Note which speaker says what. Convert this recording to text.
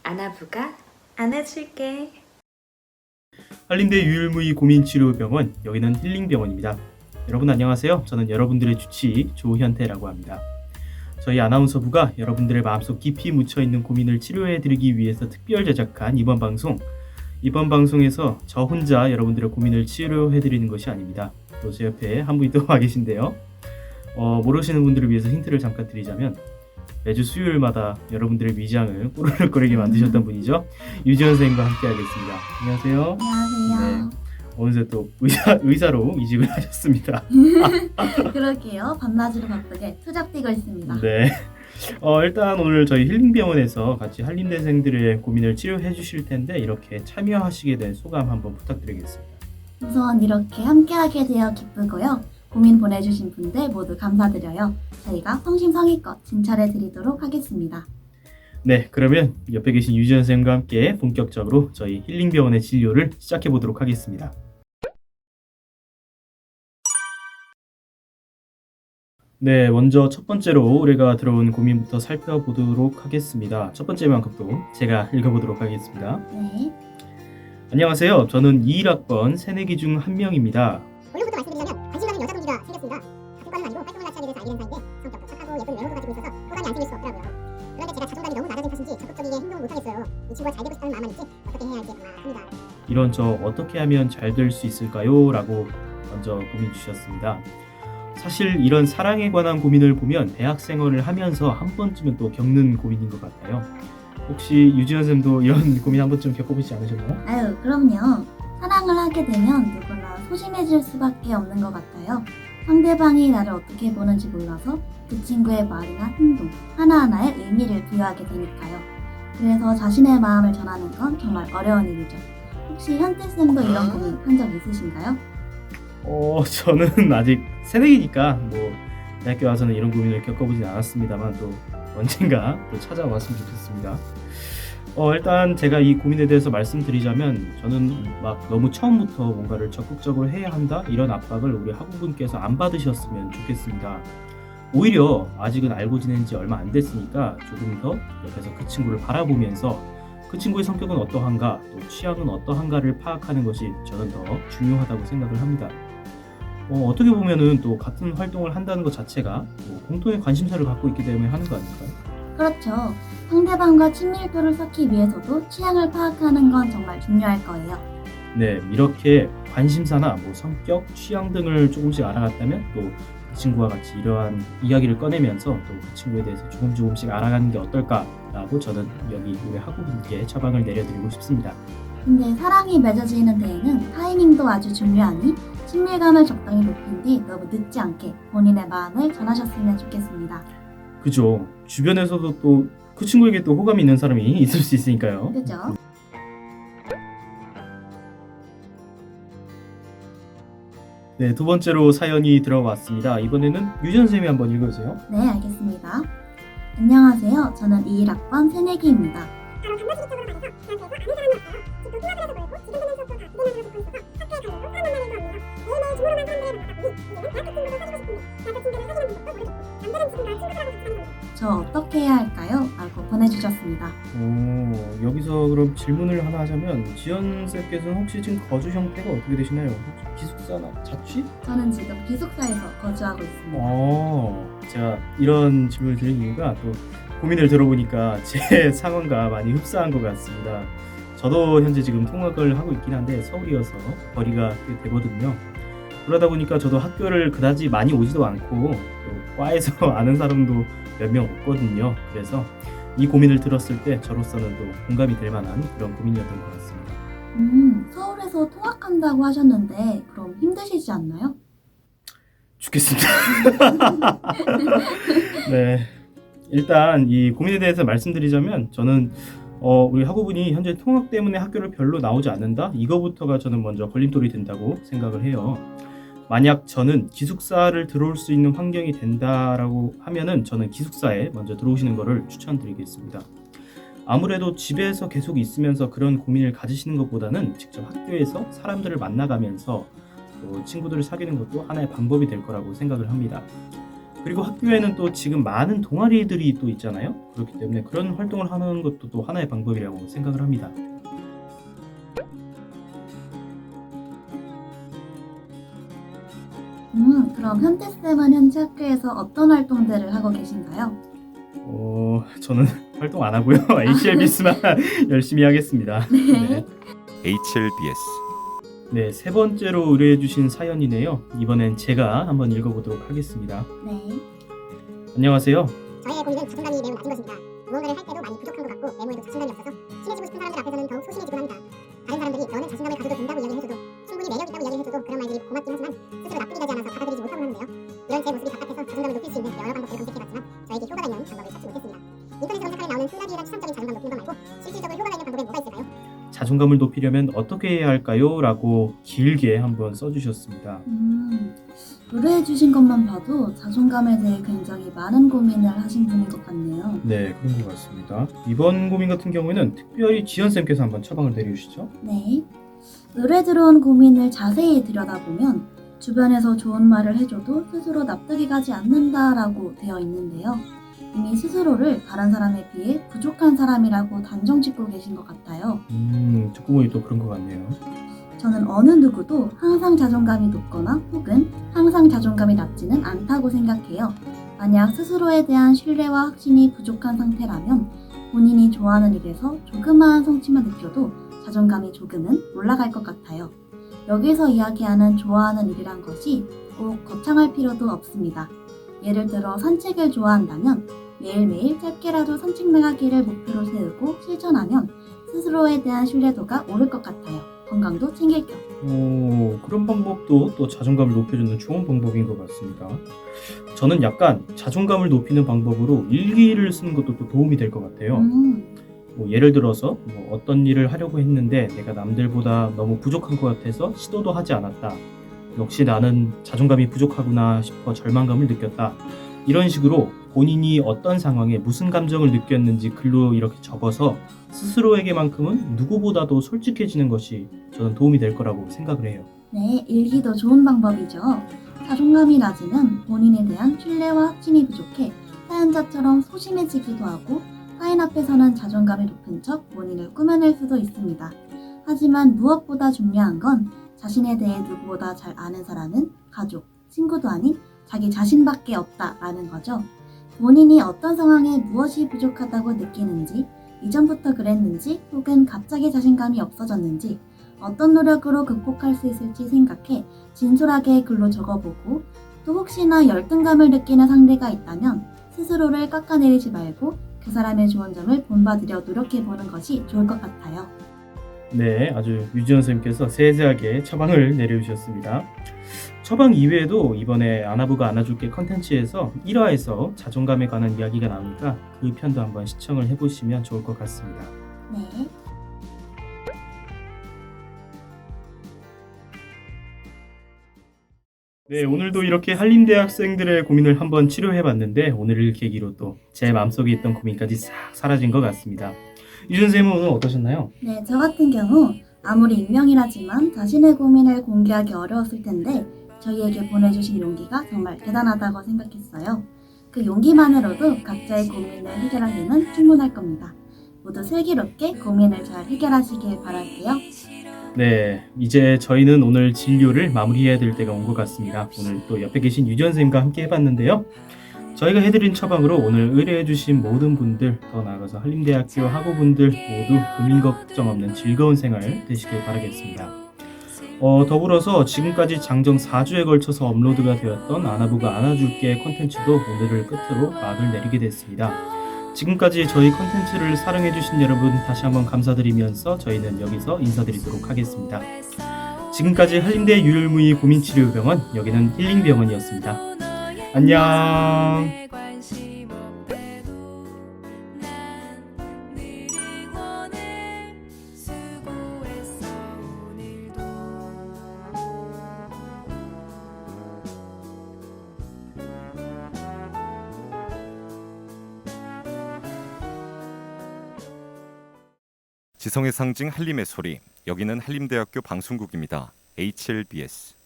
Speaker 1: 안아부가 안아줄게.
Speaker 2: 한림대 유일무이 고민치료병원, 여기는 힐링병원입니다. 여러분 안녕하세요. 저는 여러분들의 주치 조현태라고 합니다. 저희 아나운서부가 여러분들의 마음속 깊이 묻혀있는 고민을 치료해드리기 위해서 특별 제작한 이번 방송에서 저 혼자 여러분들의 고민을 치료해드리는 것이 아닙니다. 또 제 옆에 한 분이 또 와 계신데요. 모르시는 분들을 위해서 힌트를 잠깐 드리자면 매주 수요일마다 여러분들의 위장을 꼬르륵거리게 만드셨던 분이죠. 유지원 선생님과 함께 하겠습니다. 안녕하세요.
Speaker 3: 안녕하세요.
Speaker 2: 어느새 또 의사로 이직을 하셨습니다.
Speaker 3: 그러게요. 밤낮으로 바쁘게 투잡 뛰고 있습니다.
Speaker 2: 네. 일단 오늘 저희 힐링병원에서 같이 한림대생들의 고민을 치료해 주실 텐데 이렇게 참여하시게 된 소감 한번 부탁드리겠습니다.
Speaker 3: 우선 이렇게 함께하게 되어 기쁘고요. 고민 보내주신 분들 모두 감사드려요. 저희가 성심성의껏 진찰해 드리도록 하겠습니다.
Speaker 2: 네, 그러면 옆에 계신 유지원 선생님과 함께 본격적으로 저희 힐링병원의 진료를 시작해 보도록 하겠습니다. 네, 먼저 첫 번째로 의뢰가 들어온 고민부터 살펴보도록 하겠습니다. 첫 번째 방법도 제가 읽어보도록 하겠습니다.
Speaker 3: 네.
Speaker 2: 안녕하세요. 저는 21학번 새내기 중 한 명입니다.
Speaker 4: 본론부터 말씀드리자면 관심 가는 여자분기가 생겼습니다. 가족과는 아니고 활동을 같이 하게 돼서 알게 된 사이인데 성격도 착하고 예쁜 외모도 가지고 있어서 호감이 안 생길 수가 없더라고요. 그런데 제가 자존감이 너무 낮아진 탓인지 적극적이게 행동을 못하겠어요. 이 친구가 잘 되고 싶다는 마음만 있지 어떻게 해야 할지 막막합니다.
Speaker 2: 이런 저 어떻게 하면 잘 될 수 있을까요? 라고 먼저 고민 주셨습니다. 사실 이런 사랑에 관한 고민을 보면 대학 생활을 하면서 한 번쯤은 또 겪는 고민인 것 같아요. 혹시 유지현 쌤도 이런 고민 한 번쯤 겪어보지 않으셨나요?
Speaker 3: 아유, 그럼요. 사랑을 하게 되면 누구나 소심해질 수밖에 없는 것 같아요. 상대방이 나를 어떻게 보는지 몰라서 그 친구의 말이나 행동 하나하나에 의미를 부여하게 되니까요. 그래서 자신의 마음을 전하는 건 정말 어려운 일이죠. 혹시 현태쌤도 이런 고민 한 적 있으신가요?
Speaker 2: 저는 아직 새내기니까 뭐 대학교 와서는 이런 고민을 겪어보진 않았습니다만 또 언젠가 또 찾아왔으면 좋겠습니다. 일단 제가 이 고민에 대해서 말씀드리자면 저는 막 너무 처음부터 뭔가를 적극적으로 해야 한다 이런 압박을 우리 학우분께서 안 받으셨으면 좋겠습니다. 오히려 아직은 알고 지낸 지 얼마 안 됐으니까 조금 더 옆에서 그 친구를 바라보면서 그 친구의 성격은 어떠한가 또 취향은 어떠한가를 파악하는 것이 저는 더 중요하다고 생각을 합니다. 어떻게 보면은 또 같은 활동을 한다는 것 자체가 뭐 공통의 관심사를 갖고 있기 때문에 하는 거 아닐까요?
Speaker 3: 그렇죠. 상대방과 친밀도를 쌓기 위해서도 취향을 파악하는 건 정말 중요할 거예요.
Speaker 2: 네, 이렇게 관심사나 뭐 성격, 취향 등을 조금씩 알아갔다면 또 그 친구와 같이 이러한 이야기를 꺼내면서 또 그 친구에 대해서 조금씩 알아가는 게 어떨까라고 저는 여기 우리 학우분께 처방을 내려드리고 싶습니다.
Speaker 3: 근데 사랑이 맺어지는 데에는 타이밍도 아주 중요하니 친밀감을 적당히 높인 뒤 너무 늦지 않게 본인의 마음을 전하셨으면 좋겠습니다.
Speaker 2: 그죠? 주변에서도 또 그 친구에게 또 호감이 있는 사람이 있을 수 있으니까요.
Speaker 3: 그죠?
Speaker 2: 네, 두 번째로 사연이 들어왔습니다. 이번에는 유전 선생님이 한번 읽어주세요.
Speaker 3: 네, 알겠습니다. 안녕하세요. 저는 21학번 새내기입니다.
Speaker 4: 바로 반나시기 쪽으로 말해서 저한테서 아는 사람이 없어요. 집도 뚱아들어서 보이고 주변 되는 수업도 다 기대만 들어서 듣고 있어서 학교에 가려고 사람 만나는 거 아니에요. 매일매일 주문을 한 사람들에 만나다 보니 이제는 대학교 친구를 사귀고 싶은데 대학교 친구를 사귀는 방법도 모르겠고 남들은 지금 다 친구들하고 같이 다니는 거예요.
Speaker 3: 저 어떻게 해야 할까요? 라고 보내주셨습니다.
Speaker 2: 여기서 그럼 질문을 하나 하자면 지연 쌤께서는 혹시 지금 거주 형태가 어떻게 되시나요? 혹시 기숙사나 자취?
Speaker 3: 저는 지금 기숙사에서 거주하고 있습니다.
Speaker 2: 제가 이런 질문을 드린 이유가 또 고민을 들어보니까 제 상황과 많이 흡사한 것 같습니다. 저도 현재 지금 통학을 하고 있긴 한데 서울이어서 거리가 꽤 되거든요. 그러다 보니까 저도 학교를 그다지 많이 오지도 않고 또 과에서 아는 사람도 몇 명 없거든요. 그래서 이 고민을 들었을 때 저로서는 또 공감이 될 만한 그런 고민이었던 것 같습니다.
Speaker 3: 서울에서 통학한다고 하셨는데 그럼 힘드시지 않나요?
Speaker 2: 죽겠습니다. 네, 일단 이 고민에 대해서 말씀드리자면 저는 우리 학우분이 현재 통학 때문에 학교를 별로 나오지 않는다? 이거부터가 저는 먼저 걸림돌이 된다고 생각을 해요. 만약 저는 기숙사를 들어올 수 있는 환경이 된다라고 하면은 저는 기숙사에 먼저 들어오시는 것을 추천드리겠습니다. 아무래도 집에서 계속 있으면서 그런 고민을 가지시는 것보다는 직접 학교에서 사람들을 만나가면서 또 친구들을 사귀는 것도 하나의 방법이 될 거라고 생각을 합니다. 그리고 학교에는 또 지금 많은 동아리들이 또 있잖아요. 그렇기 때문에 그런 활동을 하는 것도 또 하나의 방법이라고 생각을 합니다.
Speaker 3: 그럼 현태쌤은 현재 학교에서 어떤 활동들을 하고 계신가요?
Speaker 2: 저는 활동 안 하고요. HLBS만 열심히 하겠습니다.
Speaker 3: 네.
Speaker 5: HLBS
Speaker 2: 네, 세 번째로 의뢰해 주신 사연이네요. 이번엔 제가 한번 읽어보도록 하겠습니다.
Speaker 3: 네.
Speaker 2: 안녕하세요.
Speaker 4: 저희의 고민은 자존감이 매우 낮은 것입니다. 무언가를 할 때도 많이 부족한 것 같고 외모에도 자신감이 없어서 친해지고 싶은 사람들 앞에서는 더욱 소심해지곤 합니다. 다른 사람들이 너는 자신감을 가져도 된다고 이야기해줘도 충분히 매력 있다고 이야기해줘도 그런 말들이 고맙긴 하지만 스스로 나쁘게 가지 않아서 받아들이지 못하곤 하는데요. 이런 제 모습이 답답해서 자존감을 높일 수 있는 여러 방법들을 검색해봤지만 저에게 효과가 있는 방법을 찾지 못했습니다. 인터넷 검색하에 나오는 흔하디에라 추상적인 자존감 높이는 것 말고 실질적으로 효과가 있는 방법엔 뭐가 있을까요?
Speaker 2: 자존감을 높이려면 어떻게 해야 할까요? 라고 길게 한번 써주셨습니다.
Speaker 3: 의뢰해주신 것만 봐도 자존감에 대해 굉장히 많은 고민을 하신 분인 것 같네요.
Speaker 2: 네, 그런 것 같습니다. 이번 고민 같은 경우에는 특별히 지연쌤께서 한번 처방을 내려주시죠.
Speaker 3: 네. 의뢰 들어온 고민을 자세히 들여다보면 주변에서 좋은 말을 해줘도 스스로 납득이 가지 않는다라고 되어 있는데요. 이미 스스로를 다른 사람에 비해 부족한 사람이라고 단정 짓고 계신 것 같아요.
Speaker 2: 듣고 보니 또 그런 것 같네요.
Speaker 3: 저는 어느 누구도 항상 자존감이 높거나 혹은 항상 자존감이 낮지는 않다고 생각해요. 만약 스스로에 대한 신뢰와 확신이 부족한 상태라면 본인이 좋아하는 일에서 조그마한 성취만 느껴도 자존감이 조금은 올라갈 것 같아요. 여기서 이야기하는 좋아하는 일이란 것이 꼭 거창할 필요도 없습니다. 예를 들어 산책을 좋아한다면 매일매일 짧게라도 산책 나가기를 목표로 세우고 실천하면 스스로에 대한 신뢰도가 오를 것 같아요. 건강도 챙길 겸.
Speaker 2: 그런 방법도 또 자존감을 높여주는 좋은 방법인 것 같습니다. 저는 약간 자존감을 높이는 방법으로 일기를 쓰는 것도 또 도움이 될 것 같아요. 예를 들어서 어떤 일을 하려고 했는데 내가 남들보다 너무 부족한 것 같아서 시도도 하지 않았다. 역시 나는 자존감이 부족하구나 싶어 절망감을 느꼈다. 이런 식으로 본인이 어떤 상황에 무슨 감정을 느꼈는지 글로 이렇게 적어서 스스로에게만큼은 누구보다도 솔직해지는 것이 저는 도움이 될 거라고 생각을 해요.
Speaker 3: 네, 일기도 좋은 방법이죠. 자존감이 낮으면 본인에 대한 신뢰와 확신이 부족해 사연자처럼 소심해지기도 하고 타인 앞에서는 자존감이 높은 척 본인을 꾸며낼 수도 있습니다. 하지만 무엇보다 중요한 건 자신에 대해 누구보다 잘 아는 사람은 가족, 친구도 아닌 자기 자신밖에 없다라는 거죠. 본인이 어떤 상황에 무엇이 부족하다고 느끼는지, 이전부터 그랬는지 혹은 갑자기 자신감이 없어졌는지 어떤 노력으로 극복할 수 있을지 생각해 진솔하게 글로 적어보고 또 혹시나 열등감을 느끼는 상대가 있다면 스스로를 깎아내리지 말고 그 사람의 좋은 점을 본받으려 노력해보는 것이 좋을 것 같아요.
Speaker 2: 네, 아주 유지연 선생님께서 세세하게 처방을 내려주셨습니다. 처방 이외에도 이번에 안아부가 안아줄게 컨텐츠에서 1화에서 자존감에 관한 이야기가 나오니까 그 편도 한번 시청을 해보시면 좋을 것 같습니다.
Speaker 3: 네.
Speaker 2: 네, 오늘도 이렇게 한림대학생들의 고민을 한번 치료해봤는데 오늘을 계기로 또 제 마음속에 있던 고민까지 싹 사라진 것 같습니다. 유준 쌤은 오늘 어떠셨나요?
Speaker 3: 네, 저 같은 경우 아무리 익명이라지만 자신의 고민을 공개하기 어려웠을 텐데 저희에게 보내주신 용기가 정말 대단하다고 생각했어요. 그 용기만으로도 각자의 고민을 해결하기는 충분할 겁니다. 모두 슬기롭게 고민을 잘 해결하시길 바랄게요.
Speaker 2: 네, 이제 저희는 오늘 진료를 마무리해야 될 때가 온 것 같습니다. 오늘 또 옆에 계신 유지연 선생님과 함께 해봤는데요. 저희가 해드린 처방으로 오늘 의뢰해주신 모든 분들, 더 나아가서 한림대학교 학우분들 모두 고민 걱정 없는 즐거운 생활 되시길 바라겠습니다. 더불어서 지금까지 장정 4주에 걸쳐서 업로드가 되었던 안아부가 안아줄게 콘텐츠도 오늘을 끝으로 막을 내리게 됐습니다. 지금까지 저희 콘텐츠를 사랑해주신 여러분 다시 한번 감사드리면서 저희는 여기서 인사드리도록 하겠습니다. 지금까지 한림대 유일무이 고민치료병원, 여기는 힐링병원이었습니다. 안녕.
Speaker 5: 지성의 상징 한림의 소리. 여기는 한림대학교 방송국입니다. HLBS